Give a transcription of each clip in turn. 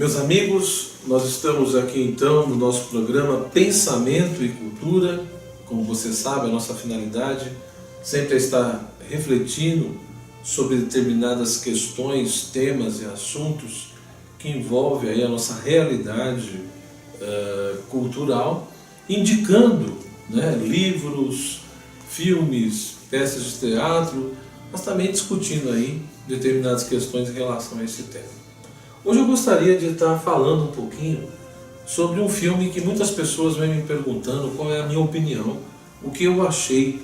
Meus amigos, nós estamos aqui então no nosso programa Pensamento e Cultura. Como você sabe, a nossa finalidade sempre é estar refletindo sobre determinadas questões, temas e assuntos que envolvem aí a nossa realidade cultural, indicando livros, filmes, peças de teatro, mas também discutindo aí determinadas questões em relação a esse tema. Hoje eu gostaria de estar falando um pouquinho sobre um filme que muitas pessoas vêm me perguntando qual é a minha opinião, o que eu achei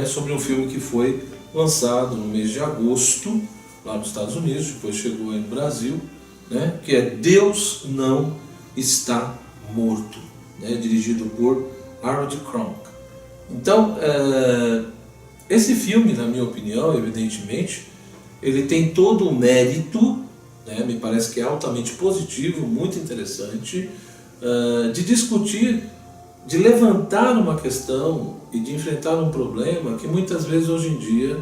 sobre um filme que foi lançado no mês de agosto, lá nos Estados Unidos, depois chegou aí no Brasil, que é Deus Não Está Morto, dirigido por Harold Kronk. Então, esse filme, na minha opinião, evidentemente, ele tem todo o mérito, me parece que é altamente positivo, muito interessante, de discutir, de levantar uma questão e de enfrentar um problema que muitas vezes hoje em dia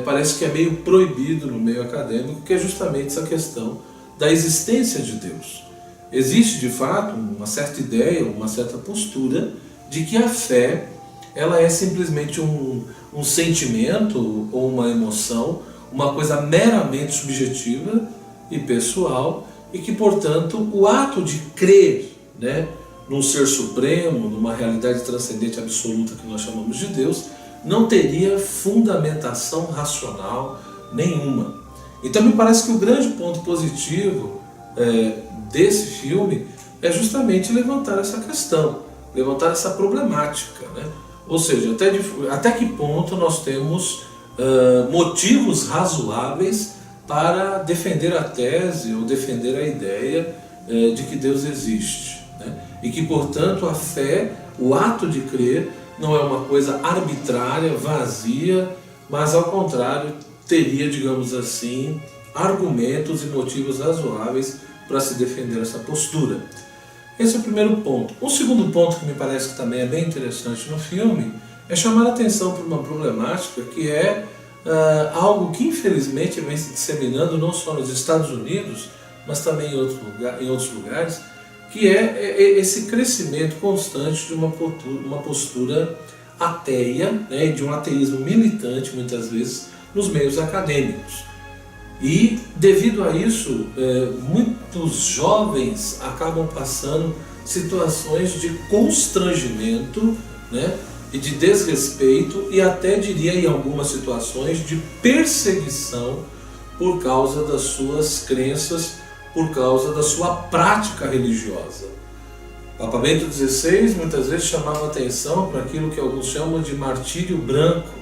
parece que é meio proibido no meio acadêmico, que é justamente essa questão da existência de Deus. Existe de fato uma certa ideia, uma certa postura de que a fé ela é simplesmente um sentimento ou uma emoção, uma coisa meramente subjetiva e pessoal, e que, portanto, o ato de crer num ser supremo, numa realidade transcendente absoluta que nós chamamos de Deus, não teria fundamentação racional nenhuma. Então me parece que o grande ponto positivo desse filme é justamente levantar essa questão, levantar essa problemática, Ou seja, até que ponto nós temos motivos razoáveis para defender a tese ou defender a ideia de que Deus existe, e que, portanto, a fé, o ato de crer, não é uma coisa arbitrária, vazia, mas, ao contrário, teria, digamos assim, argumentos e motivos razoáveis para se defender essa postura. Esse é o primeiro ponto. O segundo ponto, que me parece que também é bem interessante no filme, é chamar a atenção para uma problemática que é algo que infelizmente vem se disseminando não só nos Estados Unidos, mas também em outros lugares, que é esse crescimento constante de uma postura ateia, de um ateísmo militante, muitas vezes, nos meios acadêmicos. E, devido a isso, muitos jovens acabam passando situações de constrangimento, e de desrespeito, e até diria em algumas situações de perseguição por causa das suas crenças, por causa da sua prática religiosa. Papa Bento XVI muitas vezes chamava atenção para aquilo que alguns chamam de martírio branco.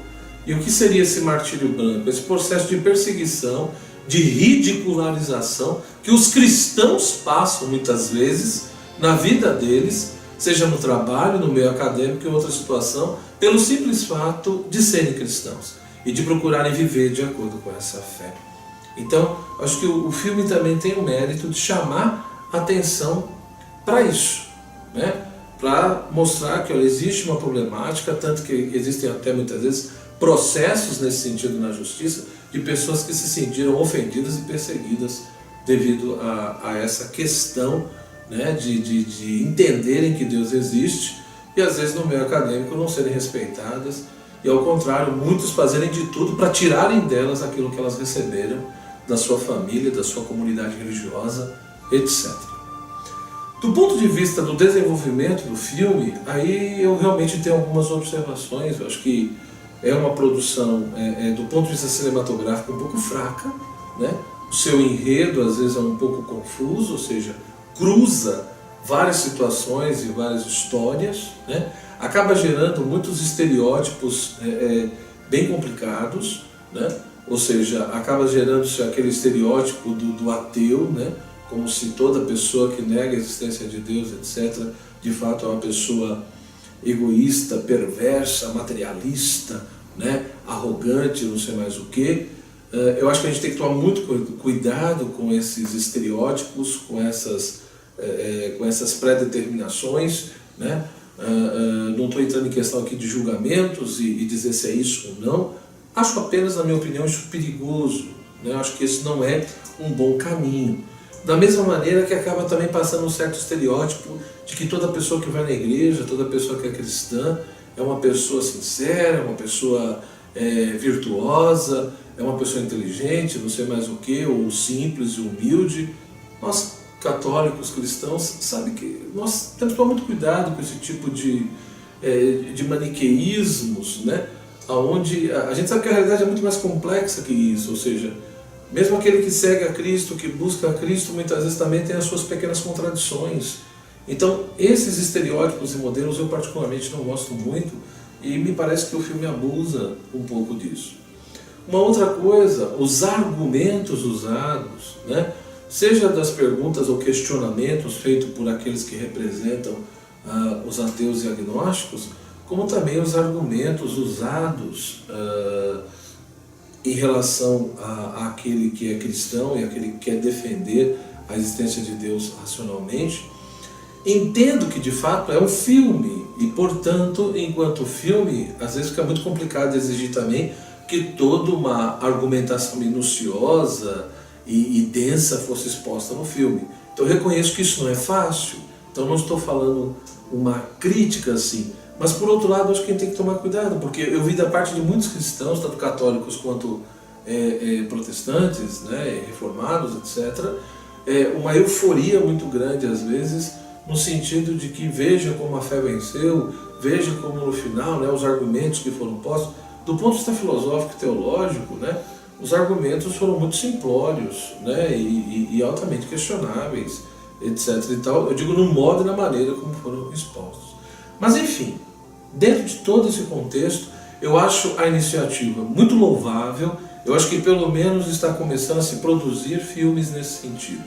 E o que seria esse martírio branco? Esse processo de perseguição, de ridicularização que os cristãos passam muitas vezes na vida deles, seja no trabalho, no meio acadêmico, em outra situação, pelo simples fato de serem cristãos e de procurarem viver de acordo com essa fé. Então, acho que o filme também tem o mérito de chamar atenção para isso, para mostrar que existe uma problemática, tanto que existem até muitas vezes processos nesse sentido na justiça, de pessoas que se sentiram ofendidas e perseguidas devido a essa questão de entenderem que Deus existe e às vezes no meio acadêmico não serem respeitadas e, ao contrário, muitos fazerem de tudo para tirarem delas aquilo que elas receberam da sua família, da sua comunidade religiosa, etc. Do ponto de vista do desenvolvimento do filme, aí eu realmente tenho algumas observações. Eu acho que é uma produção, do ponto de vista cinematográfico, um pouco fraca, O seu enredo às vezes é um pouco confuso, ou seja, cruza várias situações e várias histórias, acaba gerando muitos estereótipos bem complicados, Ou seja, acaba gerando-se aquele estereótipo do ateu, como se toda pessoa que nega a existência de Deus, etc., de fato é uma pessoa egoísta, perversa, materialista, arrogante, não sei mais o quê. Eu acho que a gente tem que tomar muito cuidado com esses estereótipos, com essas pré-determinações, Não estou entrando em questão aqui de julgamentos e dizer se é isso ou não. Acho apenas, na minha opinião, isso perigoso, Acho que esse não é um bom caminho. Da mesma maneira que acaba também passando um certo estereótipo de que toda pessoa que vai na igreja, toda pessoa que é cristã, é uma pessoa sincera, é uma pessoa virtuosa, é uma pessoa inteligente, não sei mais o que, ou simples e humilde. Nós, católicos, cristãos, sabe que nós temos que tomar muito cuidado com esse tipo de maniqueísmos, né? Onde a gente sabe que a realidade é muito mais complexa que isso, ou seja, mesmo aquele que segue a Cristo, que busca a Cristo, muitas vezes também tem as suas pequenas contradições. Então, esses estereótipos e modelos eu particularmente não gosto muito e me parece que o filme abusa um pouco disso. Uma outra coisa, os argumentos usados, né? Seja das perguntas ou questionamentos feitos por aqueles que representam os ateus e agnósticos, como também os argumentos usados em relação àquele que é cristão e àquele que quer defender a existência de Deus racionalmente. Entendo que de fato é um filme e, portanto, enquanto filme, às vezes fica muito complicado de exigir também que toda uma argumentação minuciosa e densa fosse exposta no filme. Então eu reconheço que isso não é fácil, então não estou falando uma crítica assim, mas por outro lado acho que a gente tem que tomar cuidado, porque eu vi da parte de muitos cristãos, tanto católicos quanto protestantes, né, reformados, etc., uma euforia muito grande às vezes, no sentido de que veja como a fé venceu, veja como no final, né, os argumentos que foram postos, do ponto de vista filosófico e teológico, né, os argumentos foram muito simplórios, né, e altamente questionáveis, etc. E tal. Eu digo no modo e na maneira como foram expostos. Mas enfim, dentro de todo esse contexto, eu acho a iniciativa muito louvável. Eu acho que pelo menos está começando a se produzir filmes nesse sentido.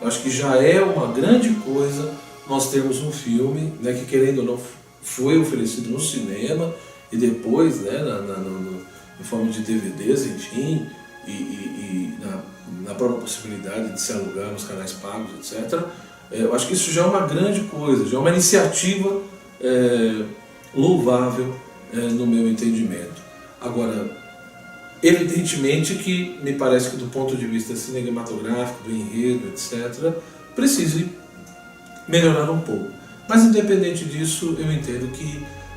Eu acho que já é uma grande coisa nós termos um filme, né, que querendo ou não foi oferecido no cinema e depois, né, em forma de DVDs, enfim, e na própria possibilidade de se alugar nos canais pagos, etc. Eu acho que isso já é uma grande coisa, já é uma iniciativa louvável no meu entendimento. Agora, evidentemente que me parece que do ponto de vista cinematográfico, do enredo, etc., precise melhorar um pouco. Mas independente disso, eu entendo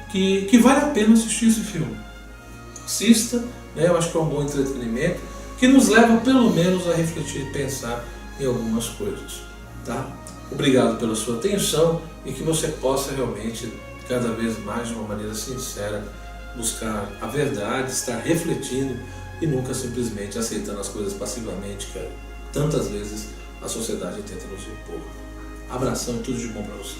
que vale a pena assistir esse filme. Assista, né? Eu acho que é um bom entretenimento, que nos leva pelo menos a refletir e pensar em algumas coisas. Tá? Obrigado pela sua atenção e que você possa realmente, cada vez mais de uma maneira sincera, buscar a verdade, estar refletindo e nunca simplesmente aceitando as coisas passivamente que tantas vezes a sociedade tenta nos impor. Abração e tudo de bom para você.